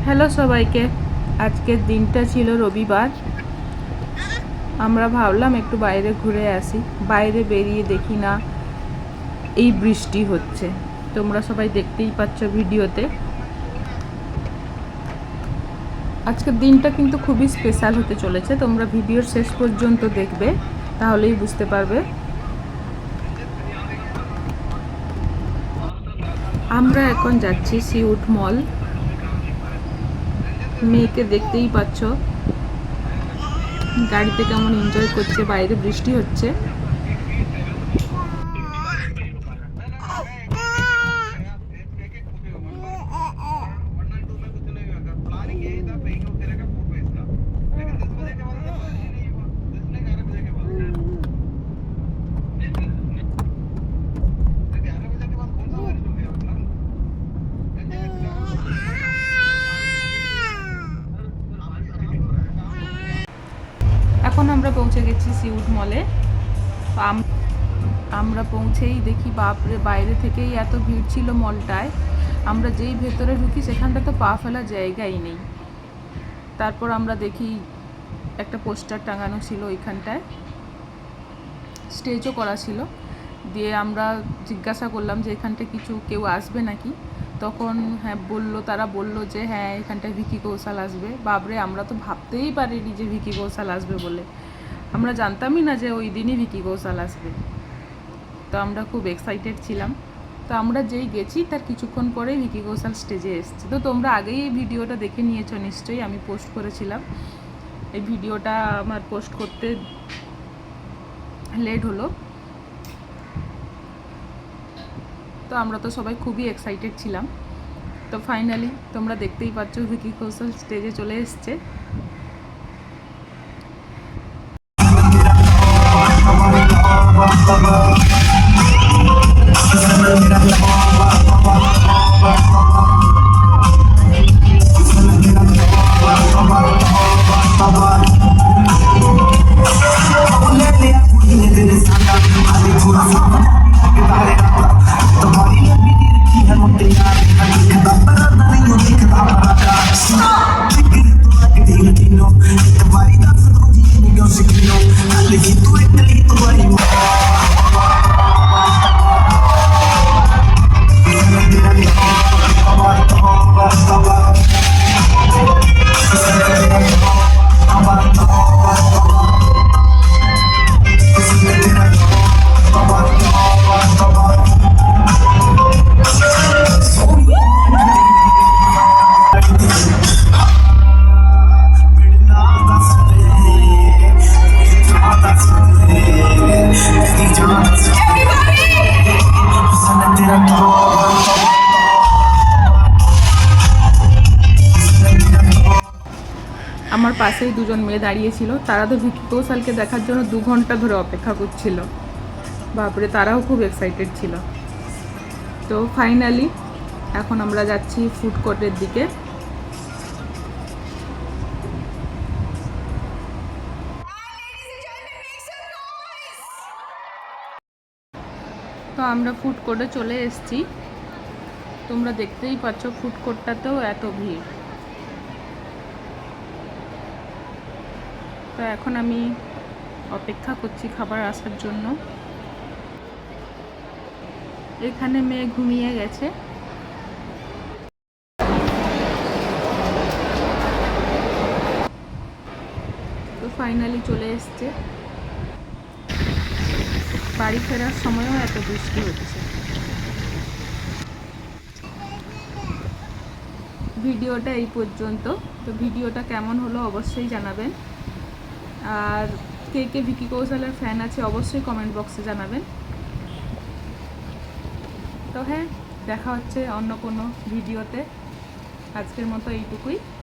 Hello সবাইকে। আজকের দিনটা ছিল রবিবার। আমরা ভাবলাম একটু বাইরে ঘুরে আসি। বাইরে বেরিয়ে দেখি না এই বৃষ্টি হচ্ছে, তোমরা সবাই দেখতেই পাচ্ছ ভিডিওতে। আজকের দিনটা কিন্তু খুবই স্পেশাল হতে চলেছে, তোমরা ভিডিওর শেষ পর্যন্ত দেখবে, তাহলেই বুঝতে পারবে। আমরা এখন যাচ্ছি সিউট মল। মেয়েকে দেখতেই পাচ্ছ গাড়িতে কেমন এনজয় করছে, বাইরে বৃষ্টি হচ্ছে। এখন আমরা পৌঁছে গেছি সিউট মলে। আমরা পৌঁছেই দেখি বাপরে, বাইরে থেকেই এত ভিড় ছিল মলটায়। আমরা যেই ভেতরে ঢুকি সেখানটা তো পা ফেলার জায়গাই নেই। তারপর আমরা দেখি একটা পোস্টার টাঙানো ছিল ওইখানটায়, স্টেজও করা ছিল। দিয়ে আমরা জিজ্ঞাসা করলাম যে এখানটা কিছু কেউ আসবে নাকি। তখন হ্যাঁ বললো, তারা বললো যে হ্যাঁ এখানটায় ভিকি কৌশল আসবে। বাবরে, আমরা তো ভাবতেই পারিনি যে ভিকি কৌশল আসবে বলে। আমরা জানতামই না যে ওই দিনই ভিকি কৌশল আসবে। তো আমরা খুব এক্সাইটেড ছিলাম। তো আমরা যেই গেছি তার কিছুক্ষণ পরেই ভিকি কৌশল স্টেজে এসছে। তো তোমরা আগেই এই ভিডিওটা দেখে নিয়েছো নিশ্চয়ই, আমি পোস্ট করেছিলাম। এই ভিডিওটা আমার পোস্ট করতে লেট হলো। তো আমরা তো সবাই খুবই এক্সাইটেড ছিলাম। তো ফাইনালি তোমরা দেখতেই পাচ্ছ ভিকি কৌশল স্টেজে চলে এসছে। আমার পাশেই দুজন মেয়ে দাঁড়িয়েছিল, তারা তো ভিকি কৌশলকে দেখার জন্য 2 ঘন্টা ধরে অপেক্ষা করছিল। বাপরে, তারাও খুব এক্সাইটেড ছিল। তো ফাইনালি এখন আমরা যাচ্ছি ফুড কোর্টের দিকে। তো আমরা ফুড কোর্টে চলে এসেছি। তোমরা দেখতেই পাচ্ছ ফুড কোর্টটাতেও এত ভিড়। তো এখন আমি অপেক্ষা করছি খাবার আসার জন্য। এখানে মেয়ে ঘুমিয়ে গেছে। তো ফাইনালি চলে এসছে। বাড়ি ফেরার সময়ও এত বৃষ্টি হচ্ছে। ভিডিওটা এই পর্যন্ত। তো ভিডিওটা কেমন হলো অবশ্যই জানাবেন। আর কে কে ভিকি কৌশলের ফ্যান আছে অবশ্যই কমেন্ট বক্সে জানাবেন। তো হ্যাঁ, দেখা হচ্ছে অন্য কোনো ভিডিওতে। আজকের মতো এইটুকুই।